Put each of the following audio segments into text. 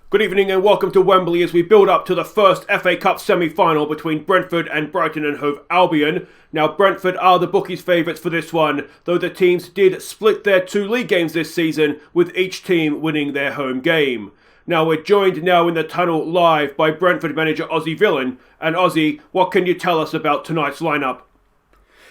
Good evening and welcome to Wembley as we build up to the first FA Cup semi-final between Brentford and Brighton and Hove Albion. Now Brentford are the bookies' favourites for this one, though the teams did split their two league games this season, with each team winning their home game. Now we're joined now in the tunnel live by Brentford manager Aussie Villain. And Aussie, what can you tell us about tonight's lineup?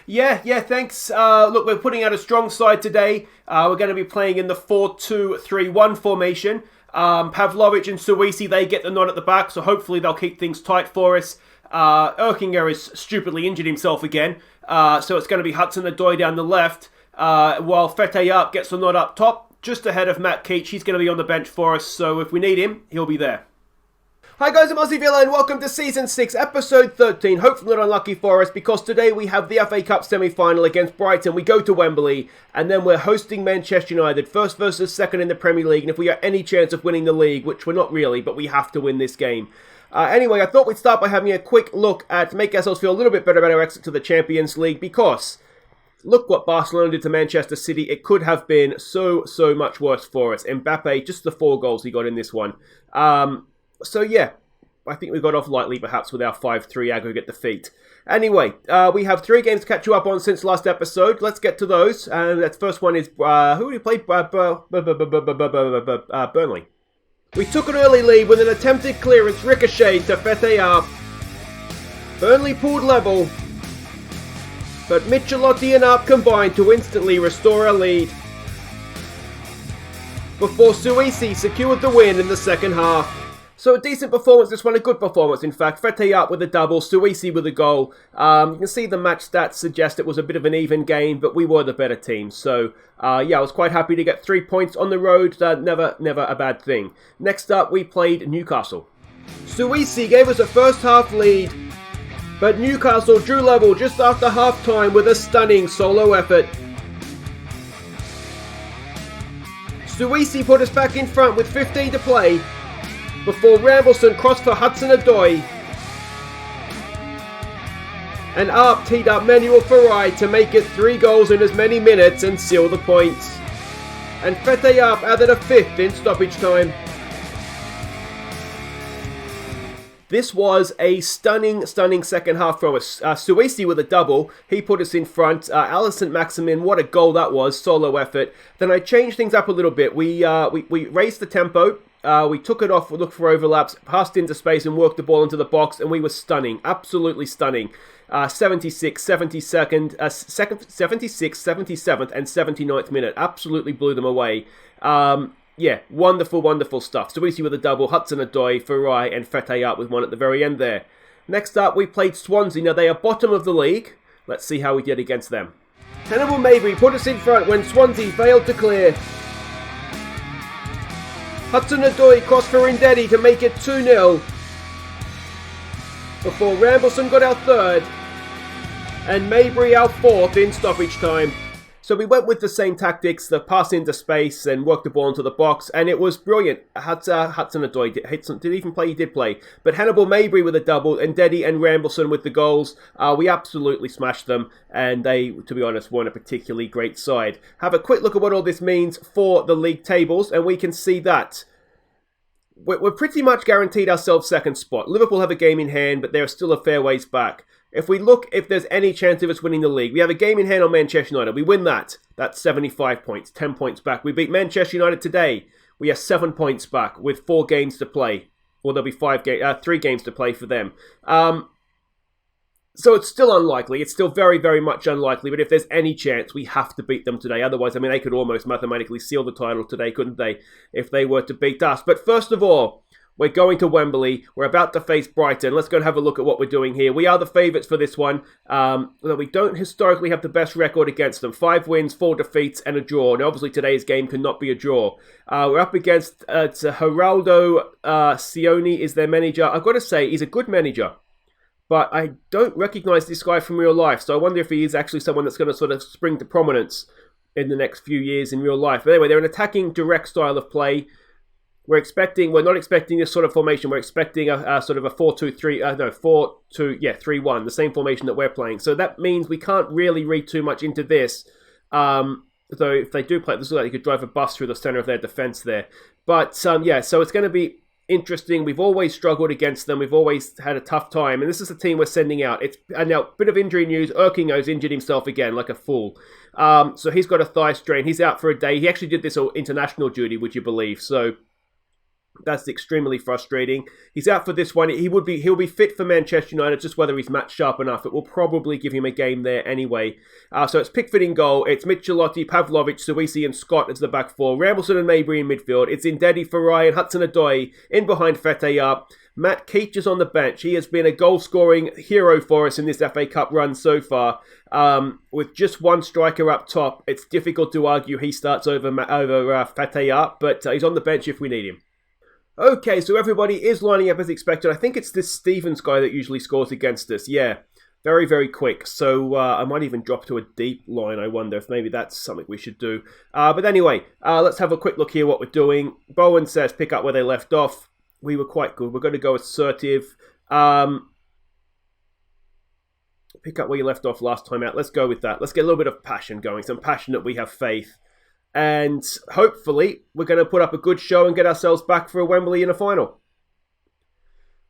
Yeah, thanks. Look, we're putting out a strong side today. We're going to be playing in the 4-2-3-1 formation. Pavlovic and Suisi, they get the nod at the back, so hopefully they'll keep things tight for us. Erkinger is stupidly injured himself again, so it's going to be Hudson-Odoi down the left, while Fetayap gets the nod up top, just ahead of Matt Keach. He's going to be on the bench for us, so if we need him, he'll be there. Hi guys, I'm Aussie Villa and welcome to Season 6, Episode 13. Hopefully not unlucky for us because today we have the FA Cup semi-final against Brighton. We go to Wembley and then we're hosting Manchester United, first versus second in the Premier League. And if we have any chance of winning the league, which we're not really, but we have to win this game. Anyway, I thought we'd start by having a quick look at make ourselves feel a little bit better about our exit to the Champions League because look what Barcelona did to Manchester City. It could have been so much worse for us. Mbappe, just the 4 goals he got in this one. So yeah, I think we got off lightly perhaps with our 5-3 aggregate defeat. Anyway, we have 3 games to catch you up on since last episode. Let's get to those. And that first one is, who we played? Burnley. We took an early lead with an attempted clearance ricocheted to Fetayap. Burnley pulled level, but Michelotti and Arp combined to instantly restore our lead before Suisi secured the win in the second half. So a decent performance, this one, a good performance in fact. Fetayap with a double, Suisi with a goal. You can see the match stats suggest it was a bit of an even game, but we were the better team. So yeah, I was quite happy to get 3 points on the road. Never a bad thing. Next up, we played Newcastle. Suisi gave us a first half lead, but Newcastle drew level just after half time with a stunning solo effort. Suisi put us back in front with 15 to play, before Rambleson crossed for Hudson-Odoi. And Arp teed up Manuel Farai to make it 3 goals in as many minutes and seal the points. And Fetayap added a 5th in stoppage time. This was a stunning second half from us. Suisi with a double. He put us in front. Alisson Maximin, what a goal that was. Solo effort. Then I changed things up a little bit. We raised the tempo. We took it off, looked for overlaps, passed into space and worked the ball into the box, and we were stunning. Absolutely stunning. 76th, 72nd, 76th, 77th, and 79th minute. Absolutely blew them away. Yeah, wonderful stuff. Suisi with a double, Hudson-Odoi, Farai, and Fetayap with one at the very end there. Next up, we played Swansea. Now, they are bottom of the league. Let's see how we did against them. Hannibal Mabry put us in front when Swansea failed to clear. Hudson-Odoi crossed for Ndedi to make it 2-0 before Rambleson got our 3rd and Mabry our 4th in stoppage time. So we went with the same tactics, the pass into space and work the ball into the box, and it was brilliant. Hudson-Odoi did even play, he did play. But Hannibal Mabry with a double, and Ndedi and Rambleson with the goals. We absolutely smashed them, and they, to be honest, weren't a particularly great side. Have a quick look at what all this means for the league tables, and we can see that we're pretty much guaranteed ourselves second spot. Liverpool have a game in hand, but they're still a fair ways back. If we look if there's any chance of us winning the league, we have a game in hand on Manchester United. We win that. That's 75 points, 10 points back. We beat Manchester United today. We are 7 points back with 4 games to play. Or there'll be 3 games to play for them. So it's still unlikely. It's still very much unlikely. But if there's any chance, we have to beat them today. Otherwise, I mean, they could almost mathematically seal the title today, couldn't they? If they were to beat us. But first of all, we're going to Wembley. We're about to face Brighton. Let's go and have a look at what we're doing here. We are the favourites for this one. Although we don't historically have the best record against them. 5 wins, 4 defeats, and a draw. Now, obviously, today's game cannot be a draw. We're up against Geraldo Sioni is their manager. I've got to say, he's a good manager. But I don't recognise this guy from real life. So I wonder if he is actually someone that's going to sort of spring to prominence in the next few years in real life. But anyway, they're an attacking, direct style of play. We're not expecting this sort of formation. We're expecting a sort of a 4-2-3-1, the same formation that we're playing. So that means we can't really read too much into this. Though if they do play, this looks like they could drive a bus through the centre of their defence there. But yeah, so it's going to be interesting. We've always struggled against them. We've always had a tough time. And this is the team we're sending out. And now, bit of injury news. Erkingo's injured himself again, like a fool. So he's got a thigh strain. He's out for a day. He actually did this on international duty, would you believe? So that's extremely frustrating. He's out for this one. He'll be fit for Manchester United, just whether he's match sharp enough. It will probably give him a game there anyway. So it's Pickford in goal. It's Michelotti, Pavlovic, Suisi and Scott as the back four. Rambleson and Mabry in midfield. It's Ndedi, Farai and Hudson-Odoi in behind Fete. Matt Keach is on the bench. He has been a goal-scoring hero for us in this FA Cup run so far. With just one striker up top, it's difficult to argue he starts over Fete, but he's on the bench if we need him. Okay, so everybody is lining up as expected. I think it's this Stevens guy that usually scores against us. Yeah, very, very quick. So I might even drop to a deep line. I wonder if maybe that's something we should do. But anyway, let's have a quick look here what we're doing. Bowen says pick up where they left off. We were quite good. We're going to go assertive. Pick up where you left off last time out. Let's go with that. Let's get a little bit of passion going. Some passion that we have faith. And hopefully, we're going to put up a good show and get ourselves back for a Wembley in a final.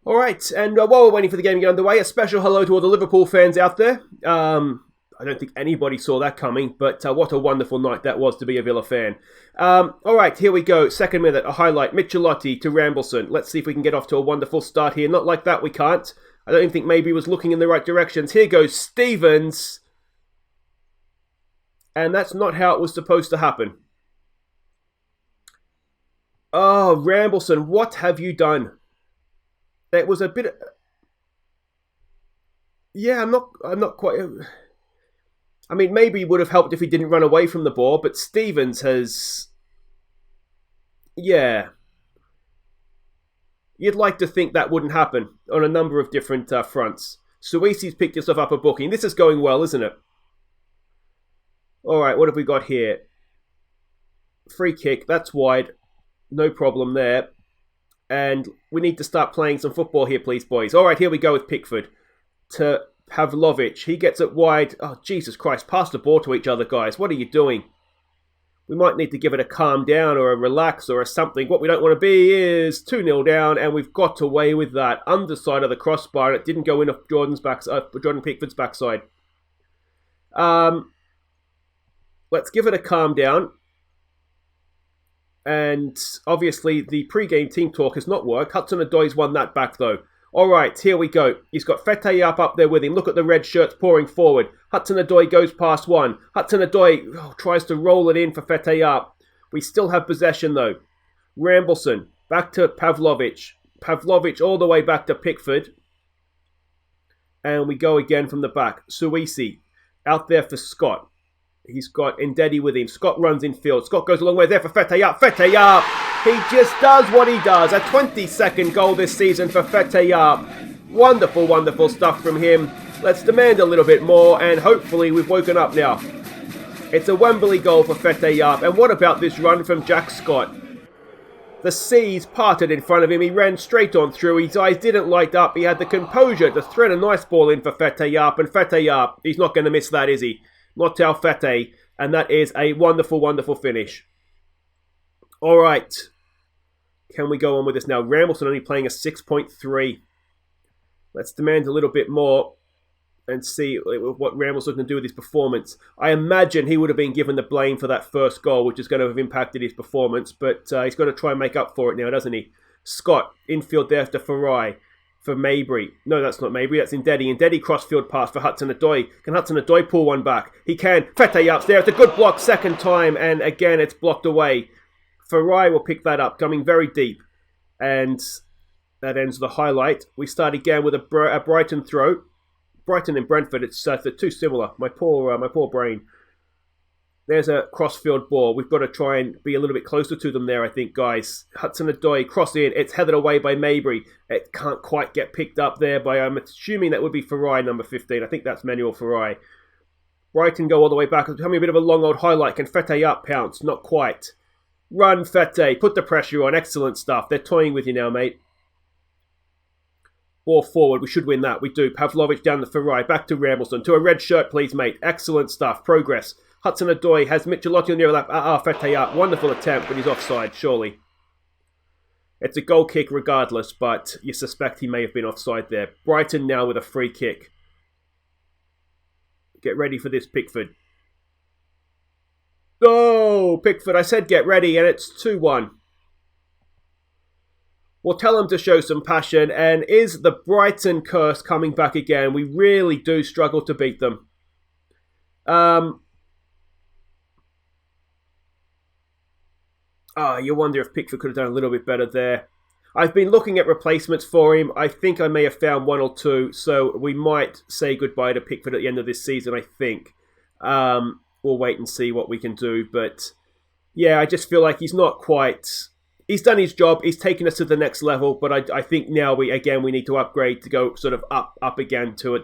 All right, and while we're waiting for the game to get underway, a special hello to all the Liverpool fans out there. I don't think anybody saw that coming, but what a wonderful night that was to be a Villa fan. All right, here we go. Second minute, a highlight. Michelotti to Rambleson. Let's see if we can get off to a wonderful start here. Not like that, we can't. I don't even think maybe he was looking in the right directions. Here goes Stevens. And that's not how it was supposed to happen. Oh, Rambleson, what have you done? It was a bit... Yeah, I'm not quite... I mean, maybe it would have helped if he didn't run away from the ball, but Stevens has... Yeah. You'd like to think that wouldn't happen on a number of different fronts. Suisi's picked yourself up a booking. This is going well, isn't it? All right, what have we got here? Free kick, that's wide. No problem there. And we need to start playing some football here, please, boys. All right, here we go with Pickford to Pavlovic. He gets it wide. Oh, Jesus Christ, pass the ball to each other, guys. What are you doing? We might need to give it a calm down or a relax or a something. What we don't want to be is 2-0 down, and we've got away with that. Underside of the crossbar, and it didn't go in off Jordan Pickford's backside. Let's give it a calm down. And obviously the pre-game team talk has not worked. Hudson-Odoi's won that back though. All right, here we go. He's got Fete up there with him. Look at the red shirts pouring forward. Hudson-Odoi goes past one. Hudson-Odoi tries to roll it in for Fete up. We still have possession though. Rambleson back to Pavlovic. Pavlovic all the way back to Pickford. And we go again from the back. Suisi out there for Scott. He's got Ndedi with him. Scott runs in field. Scott goes a long way there for Fete up. Fete up. He just does what he does. A 22nd goal this season for Fete up. Wonderful, wonderful stuff from him. Let's demand a little bit more, and hopefully we've woken up now. It's a Wembley goal for Fete up. And what about this run from Jack Scott? The seas parted in front of him. He ran straight on through. His eyes didn't light up. He had the composure to thread a nice ball in for Fete up. And Fete up, he's not going to miss that, is he? Not Al Fete, and that is a wonderful, wonderful finish. All right. Can we go on with this now? Rambleson only playing a 6.3. Let's demand a little bit more and see what Rambleson can do with his performance. I imagine he would have been given the blame for that first goal, which is going to have impacted his performance, but he's got to try and make up for it now, doesn't he? Scott, infield there to Farai. For Mabry. No, that's not Mabry. That's Ndedi. Ndedi crossfield pass for Hudson-Odoi. Can Hudson-Odoi pull one back? He can. Fete up's there. It's a good block second time. And again, it's blocked away. Farai will pick that up, coming very deep. And that ends the highlight. We start again with a Brighton throw. Brighton and Brentford, they're too similar. My poor brain. There's a crossfield ball. We've got to try and be a little bit closer to them there, I think, guys. Hudson-Odoi, cross in. It's headed away by Mabry. It can't quite get picked up there by, I'm assuming that would be Farai, number 15. I think that's Manuel Farai. Brighton go all the way back. It's becoming a bit of a long old highlight. Can Fete up pounce? Not quite. Run, Fete. Put the pressure on. Excellent stuff. They're toying with you now, mate. Ball forward. We should win that. We do. Pavlovic down the Farai. Back to Rambleson. To a red shirt, please, mate. Excellent stuff. Progress. Hudson-Odoi has Michelotti on the other lap. Fete up. Wonderful attempt, but he's offside, surely. It's a goal kick regardless, but you suspect he may have been offside there. Brighton now with a free kick. Get ready for this, Pickford. Oh, Pickford, I said get ready, and it's 2-1. We'll tell them to show some passion, and is the Brighton curse coming back again? We really do struggle to beat them. You wonder if Pickford could have done a little bit better there. I've been looking at replacements for him. I think I may have found one or two, so we might say goodbye to Pickford at the end of this season, I think. We'll wait and see what we can do, but yeah, I just feel like he's not quite... He's done his job. He's taken us to the next level, but I think now we need to upgrade to go sort of up again to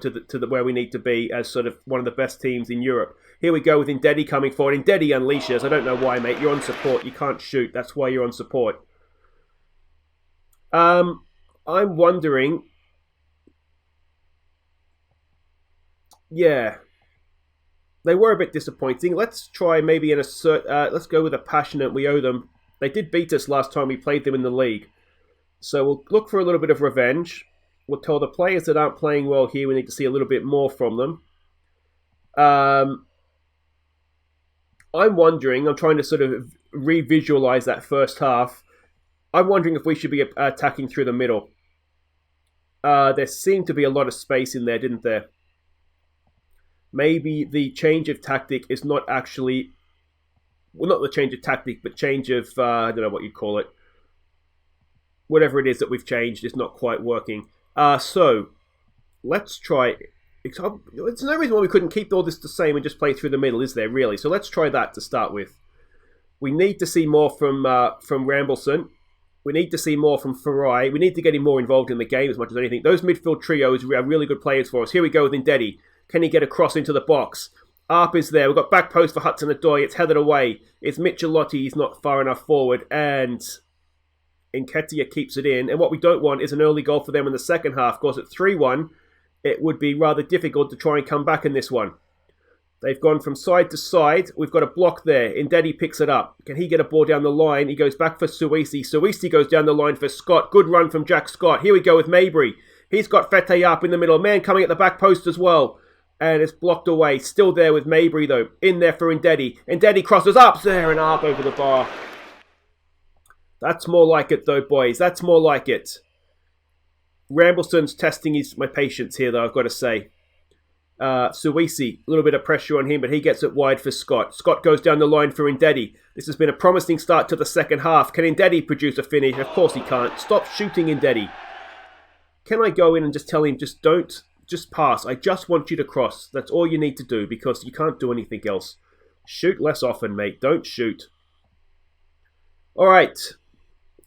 where we need to be as sort of one of the best teams in Europe. Here we go with Ndedi coming forward. Ndedi unleashes. I don't know why, mate. You're on support. You can't shoot. That's why you're on support. I'm wondering. Yeah, they were a bit disappointing. Let's try maybe let's go with a passionate. We owe them. They did beat us last time we played them in the league. So we'll look for a little bit of revenge. We'll tell the players that aren't playing well here we need to see a little bit more from them. I'm wondering, I'm trying to sort of revisualize that first half. I'm wondering if we should be attacking through the middle. There seemed to be a lot of space in there, didn't there? Maybe the change of tactic is not actually... Well, not the change of tactic, but change of, I don't know what you'd call it. Whatever it is that we've changed is not quite working. So, let's try... There's no reason why we couldn't keep all this the same and just play through the middle, is there, really? So let's try that to start with. We need to see more from Rambleson. We need to see more from Farai. We need to get him more involved in the game as much as anything. Those midfield trios are really good players for us. Here we go with Ndedi. Can he get across into the box? Arp is there. We've got back post for Hudson-Odoi. It's headed away. It's Michelotti. He's not far enough forward. And Nketiah keeps it in. And what we don't want is an early goal for them in the second half. Of course, at 3-1, it would be rather difficult to try and come back in this one. They've gone from side to side. We've got a block there. Ndedi picks it up. Can he get a ball down the line? He goes back for Suisi. Suisi goes down the line for Scott. Good run from Jack Scott. Here we go with Mabry. He's got Fete up in the middle. Man coming at the back post as well. And it's blocked away. Still there with Mabry, though. In there for Ndedi. Ndedi crosses up there and up over the bar. That's more like it, though, boys. That's more like it. Rambleson's testing my patience here, though, I've got to say. Suisi, a little bit of pressure on him, but he gets it wide for Scott. Scott goes down the line for Ndedi. This has been a promising start to the second half. Can Ndedi produce a finish? Of course he can't. Stop shooting, Ndedi. Can I go in and just tell him, just pass. I just want you to cross. That's all you need to do because you can't do anything else. Shoot less often, mate. Don't shoot. All right.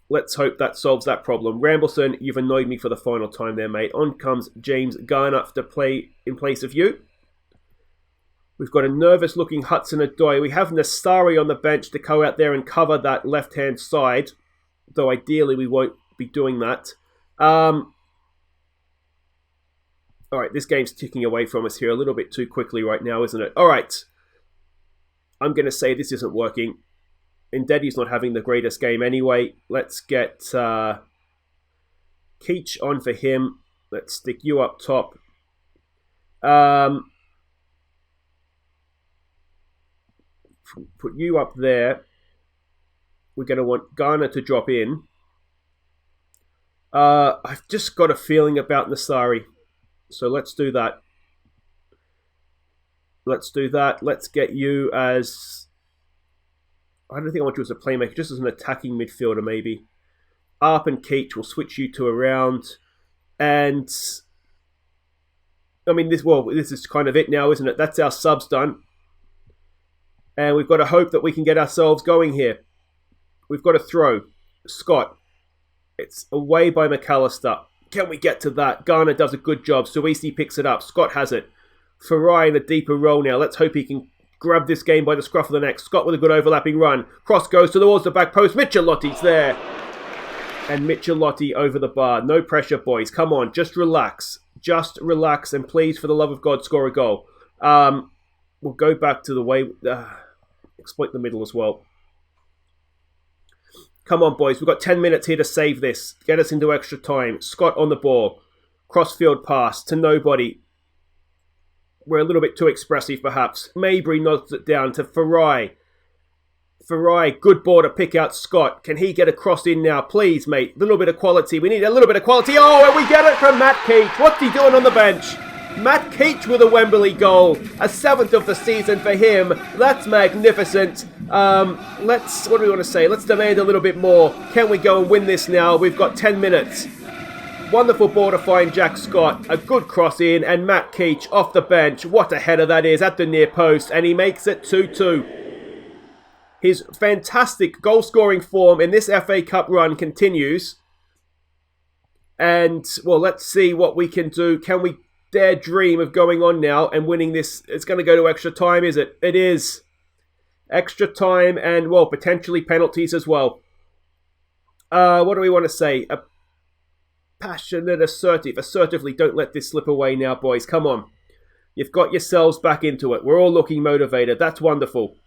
Let's hope that solves that problem. Rambleson, you've annoyed me for the final time there, mate. On comes James Garner to play in place of you. We've got a nervous-looking Hudson-Odoi. We have Nassari on the bench to go out there and cover that left-hand side, though ideally we won't be doing that. All right, this game's ticking away from us here a little bit too quickly right now, isn't it? All right. I'm going to say this isn't working. Ndedi's not having the greatest game anyway. Let's get Keach on for him. Let's stick you up top. Put you up there. We're going to want Garner to drop in. I've just got a feeling about Nassari. So let's do that. Let's do that. Let's get you as... I don't think I want you as a playmaker, just as an attacking midfielder maybe. Arp and Keach will switch you to around. And... I mean, this is kind of it now, isn't it? That's our subs done. And we've got to hope that we can get ourselves going here. We've got to throw. Scott. It's away by McAllister. Can we get to that? Garner does a good job. Suisi picks it up. Scott has it. Farai in a deeper role now. Let's hope he can grab this game by the scruff of the neck. Scott with a good overlapping run. Cross goes towards the back post. Michelotti's there. And Michelotti over the bar. No pressure, boys. Come on. Just relax. Just relax. And please, for the love of God, score a goal. We'll go back to the way... exploit the middle as well. Come on, boys. We've got 10 minutes here to save this. Get us into extra time. Scott on the ball. Crossfield pass to nobody. We're a little bit too expressive, perhaps. Mabry nods it down to Farai. Farai, good ball to pick out Scott. Can he get a cross in now? Please, mate. A little bit of quality. We need a little bit of quality. Oh, and we get it from Matt Keach. What's he doing on the bench? Matt Keach with a Wembley goal. A 7th of the season for him. That's magnificent. What do we want to say? Let's demand a little bit more. Can we go and win this now? We've got 10 minutes. Wonderful ball to find Jack Scott. A good cross in, and Matt Keach off the bench. What a header that is at the near post, and he makes it 2-2. His fantastic goal-scoring form in this FA Cup run continues. And, well, let's see what we can do. Can we dare dream of going on now and winning this? It's going to go to extra time, is it? It is. Extra time and, well, potentially penalties as well. What do we want to say? Passionate, assertively, don't let this slip away now, boys. Come on. You've got yourselves back into it. We're all looking motivated. That's wonderful.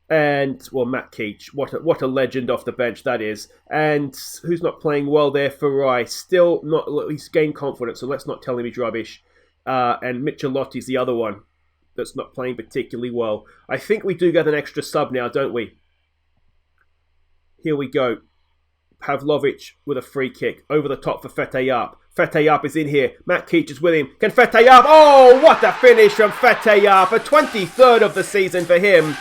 And, well, Matt Keach, what a legend off the bench that is. And who's not playing well there? Farai, still not, he's gained confidence, so let's not tell him he's rubbish. And Michelotti's the other one that's not playing particularly well. I think we do get an extra sub now, don't we? Here we go. Pavlovic with a free kick. Over the top for Fetayap. Fetayap is in here. Matt Keach is with him. Can Fetayap? Oh, what a finish from Fetayap. A 23rd of the season for him.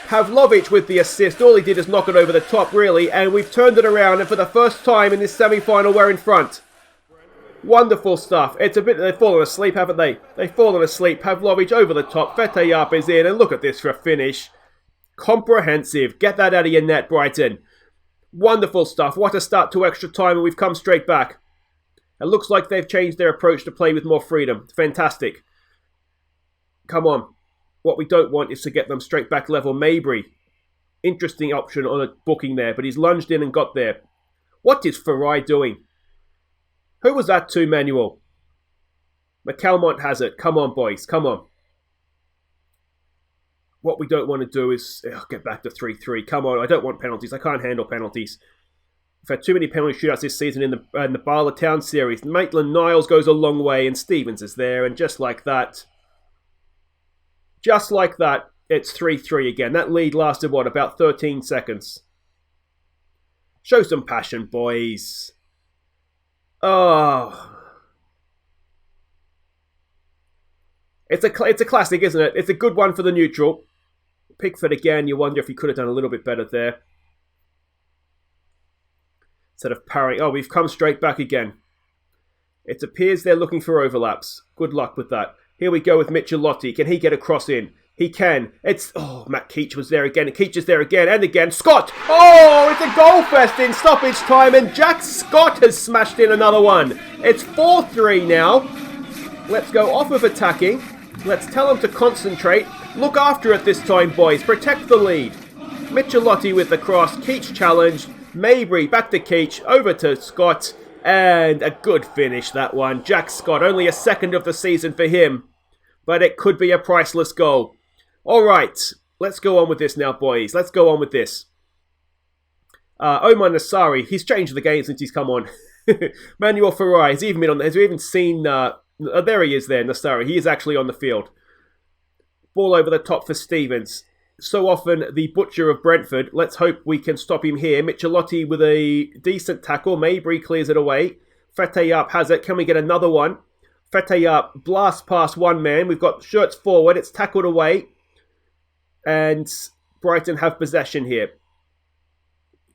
Pavlovic with the assist. All he did is knock it over the top, really. And we've turned it around. And for the first time in this semi-final, we're in front. Wonderful stuff. It's a bit... They've fallen asleep, haven't they? They've fallen asleep. Pavlovic over the top. Fetayap is in. And look at this for a finish. Comprehensive. Get that out of your net, Brighton. Wonderful stuff. What a start to extra time, and we've come straight back. It looks like they've changed their approach to play with more freedom. Fantastic. Come on. What we don't want is to get them straight back level. Mabry. Interesting option on a booking there, but he's lunged in and got there. What is Farai doing? Who was that to, Manuel? McCalmont has it. Come on, boys. Come on. What we don't want to do is get back to 3-3. Come on, I don't want penalties. I can't handle penalties. We've had too many penalty shootouts this season in the Bala Town series. Maitland-Niles goes a long way, and Stevens is there, and just like that, it's 3-3 again. That lead lasted, about 13 seconds. Show some passion, boys. Oh. It's a classic, isn't it? It's a good one for the neutral. Pickford again, you wonder if he could have done a little bit better there. Instead of parrying. Oh, we've come straight back again. It appears they're looking for overlaps. Good luck with that. Here we go with Michelotti. Can he get a cross in? He can. Matt Keach was there again. Keach is there again and again. Scott! Oh, it's a goal fest in stoppage time, and Jack Scott has smashed in another one. It's 4-3 now. Let's go off of attacking. Let's tell them to concentrate. Look after it this time, boys. Protect the lead. Michelotti with the cross. Keach challenged. Mabry back to Keach. Over to Scott. And a good finish, that one. Jack Scott, only a 2nd of the season for him. But it could be a priceless goal. All right. Let's go on with this now, boys. Let's go on with this. Omar Nassari. He's changed the game since he's come on. Manuel Farai. Has he even seen... there he is there, Nassari. He is actually on the field. Ball over the top for Stevens. So often the butcher of Brentford. Let's hope we can stop him here. Michelotti with a decent tackle. Mabry clears it away. Fetayap has it. Can we get another one? Fetayap blasts past one man. We've got shirts forward. It's tackled away. And Brighton have possession here.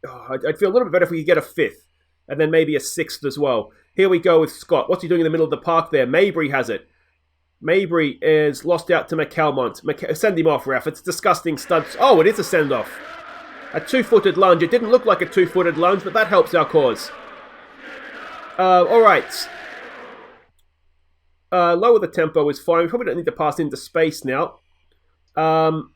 I'd feel a little bit better if we could get a 5th. And then maybe a 6th as well. Here we go with Scott. What's he doing in the middle of the park there? Mabry has it. Mabry is lost out to McCalmont. Send him off, ref. It's disgusting studs. Oh, it is a send-off. A 2-footed lunge. It didn't look like a 2-footed lunge, but that helps our cause. All right. Lower the tempo is fine. We probably don't need to pass into space now. We'll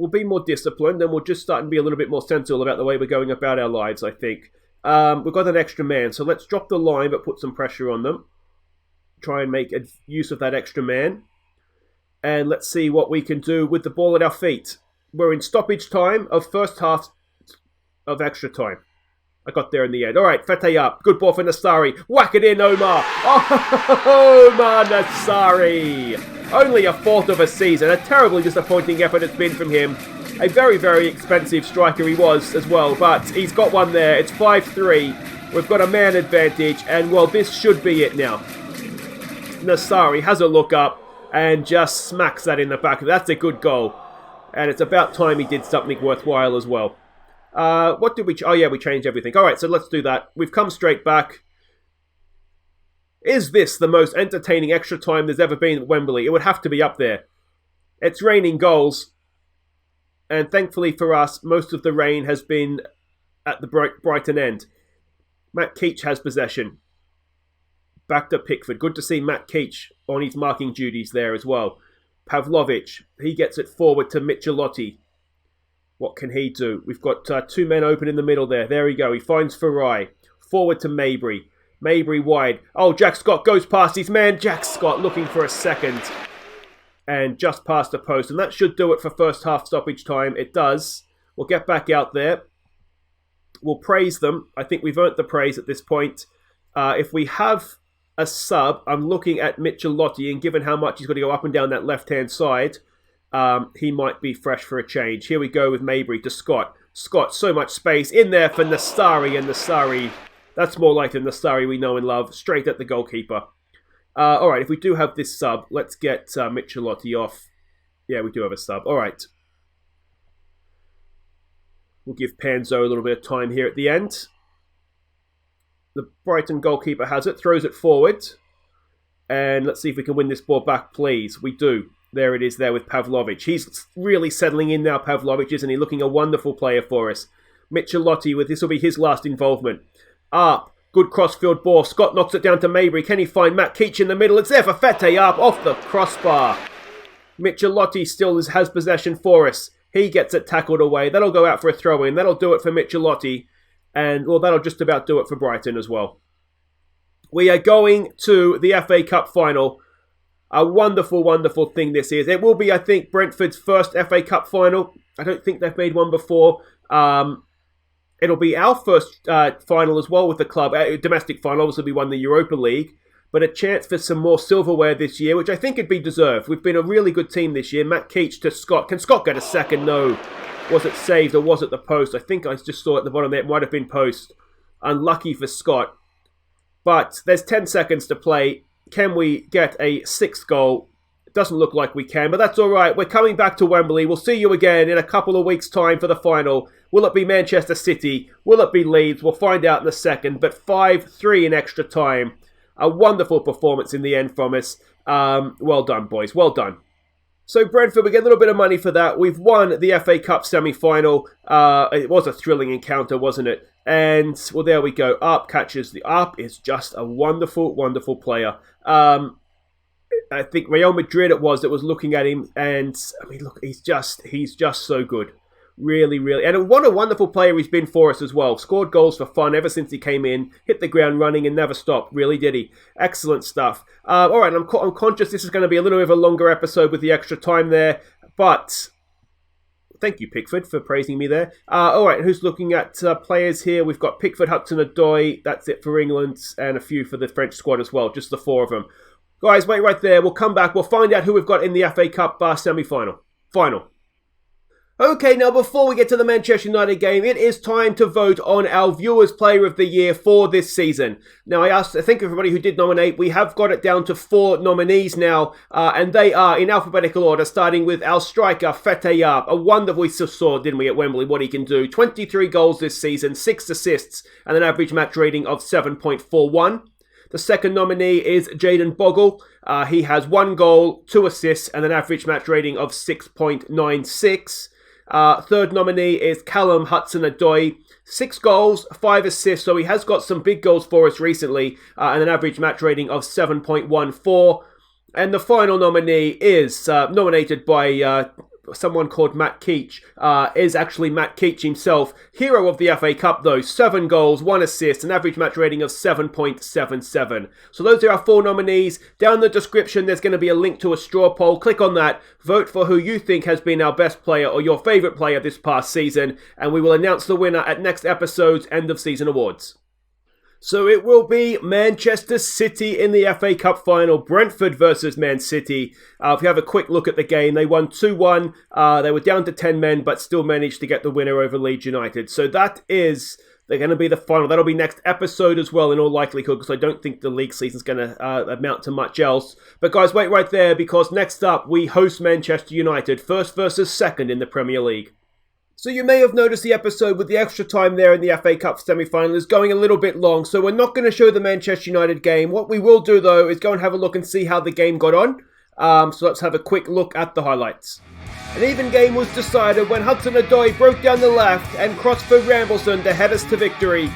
be more disciplined, and we'll just start and be a little bit more sensible about the way we're going about our lives, I think. We've got an extra man, so let's drop the line but put some pressure on them. Try and make use of that extra man. And let's see what we can do with the ball at our feet. We're in stoppage time of first half of extra time. I got there in the end. All right, Fete up. Good ball for Nassari. Whack it in, Omar. Oh, Omar Nassari. Only a fourth of a season. A terribly disappointing effort it's been from him. A very, very expensive striker he was as well, but he's got one there. It's 5-3. We've got a man advantage, and, well, this should be it now. Nassari has a look up and just smacks that in the back. That's a good goal. And it's about time he did something worthwhile as well. What did we... Oh, yeah, we changed everything. All right, so let's do that. We've come straight back. Is this the most entertaining extra time there's ever been at Wembley? It would have to be up there. It's raining goals. And thankfully for us, most of the rain has been at the Brighton end. Matt Keach has possession. Back to Pickford. Good to see Matt Keach on his marking duties there as well. Pavlovic, he gets it forward to Michelotti. What can he do? We've got two men open in the middle there. There we go. He finds Farai. Forward to Mabry. Mabry wide. Oh, Jack Scott goes past his man. Jack Scott looking for a second. And just past the post. And that should do it for first half stoppage time. It does. We'll get back out there. We'll praise them. I think we've earned the praise at this point. If we have a sub, I'm looking at Michelotti, and given how much he's got to go up and down that left-hand side, he might be fresh for a change. Here we go with Mabry to Scott. Scott, so much space in there for Nassari, and Nassari, that's more like the Nassari we know and love, straight at the goalkeeper. All right, if we do have this sub, let's get Michelotti off. Yeah, we do have a sub. All right. We'll give Panzo a little bit of time here at the end. The Brighton goalkeeper has it, throws it forward. And let's see if we can win this ball back, please. We do. There it is there with Pavlovic. He's really settling in now, Pavlovic, isn't he? Looking a wonderful player for us. Michelotti, this will be his last involvement. Up. Good crossfield ball. Scott knocks it down to Mabry. Can he find Matt Keach in the middle? It's there for Fete up off the crossbar. Michelotti still has possession for us. He gets it tackled away. That'll go out for a throw-in. That'll do it for Michelotti. And, well, that'll just about do it for Brighton as well. We are going to the FA Cup final. A wonderful, wonderful thing this is. It will be, I think, Brentford's first FA Cup final. I don't think they've made one before. It'll be our first final as well with the club. Domestic final, obviously we won the Europa League. But a chance for some more silverware this year, which I think would be deserved. We've been a really good team this year. Matt Keach to Scott. Can Scott get a second? No. Was it saved or was it the post? I think I just saw at the bottom there. It might have been post. Unlucky for Scott. But there's 10 seconds to play. Can we get a sixth goal? It doesn't look like we can, but that's all right. We're coming back to Wembley. We'll see you again in a couple of weeks' time for the final. Will it be Manchester City? Will it be Leeds? We'll find out in a second. But 5-3 in extra time. A wonderful performance in the end from us. Well done, boys. Well done. So Brentford, we get a little bit of money for that. We've won the FA Cup semi-final. It was a thrilling encounter, wasn't it? And, well, there we go. Arp catches the... Arp is just a wonderful, wonderful player. I think Real Madrid it was that was looking at him. And, I mean, look, he's just so good. Really, really. And what a wonderful player he's been for us as well. Scored goals for fun ever since he came in. Hit the ground running and never stopped. Really did he. Excellent stuff. All right, I'm conscious this is going to be a little bit of a longer episode with the extra time there. But thank you, Pickford, for praising me there. All right, who's looking at players here? We've got Pickford, Hudson-Odoi. That's it for England. And a few for the French squad as well. Just the four of them. Guys, wait right there. We'll come back. We'll find out who we've got in the FA Cup semi-final. Final. Okay, now before we get to the Manchester United game, it is time to vote on our Viewers Player of the Year for this season. Now, I thank everybody who did nominate. We have got it down to 4 nominees now, and they are in alphabetical order, starting with our striker, Fete Yap. A wonderful, we saw, didn't we, at Wembley, what he can do. 23 goals this season, 6 assists, and an average match rating of 7.41. The second nominee is Jayden Bogle. He has 1 goal, 2 assists, and an average match rating of 6.96. Third nominee is Callum Hudson-Odoi. 6 goals, 5 assists, so he has got some big goals for us recently, and an average match rating of 7.14. And the final nominee is nominated by someone called Matt Keach, is actually Matt Keach himself. Hero of the FA Cup though, 7 goals, 1 assist, an average match rating of 7.77. So those are our 4 nominees. Down in the description there's going to be a link to a straw poll. Click on that, vote for who you think has been our best player or your favourite player this past season, and we will announce the winner at next episode's end of season awards. So it will be Manchester City in the FA Cup final, Brentford versus Man City. If you have a quick look at the game, they won 2-1. They were down to 10 men, but still managed to get the winner over Leeds United. So they're going to be the final. That'll be next episode as well, in all likelihood, because I don't think the league season's going to amount to much else. But guys, wait right there, because next up, we host Manchester United, first versus second in the Premier League. So you may have noticed the episode with the extra time there in the FA Cup semi-final is going a little bit long, so we're not going to show the Manchester United game. What we will do, though, is go and have a look and see how the game got on. So let's have a quick look at the highlights. An even game was decided when Hudson-Odoi broke down the left and crossed for Rambleson to head us to victory.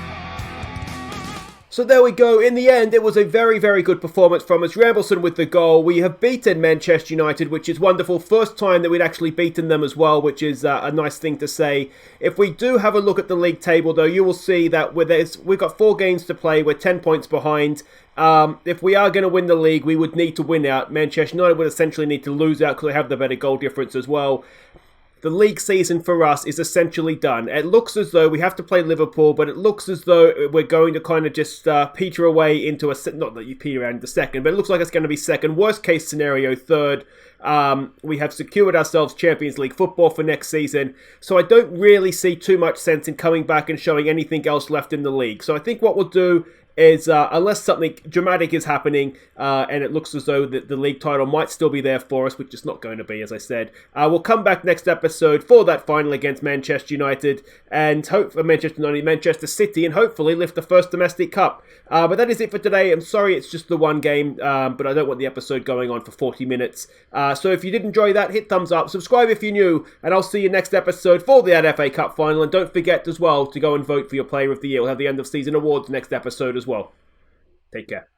So there we go. In the end, it was a very, very good performance from us. Rambleson with the goal. We have beaten Manchester United, which is wonderful. First time that we'd actually beaten them as well, which is a nice thing to say. If we do have a look at the league table, though, you will see that we've got 4 games to play. We're 10 points behind. If we are going to win the league, we would need to win out. Manchester United would essentially need to lose out because they have the better goal difference as well. The league season for us is essentially done. It looks as though we have to play Liverpool, but it looks as though we're going to kind of just peter away into not that you peter out into second, but it looks like it's going to be second. Worst case scenario, third. We have secured ourselves Champions League football for next season, so I don't really see too much sense in coming back and showing anything else left in the league. So I think what we'll do is, unless something dramatic is happening, and it looks as though the league title might still be there for us, which is not going to be, as I said. We'll come back next episode for that final against Manchester United, and hope for Manchester City, and hopefully lift the first domestic cup. But that is it for today. I'm sorry it's just the one game, but I don't want the episode going on for 40 minutes. So if you did enjoy that, hit thumbs up, subscribe if you're new, and I'll see you next episode for the FA Cup final. And don't forget as well to go and vote for your Player of the Year. We'll have the end of season awards next episode as well. Take care.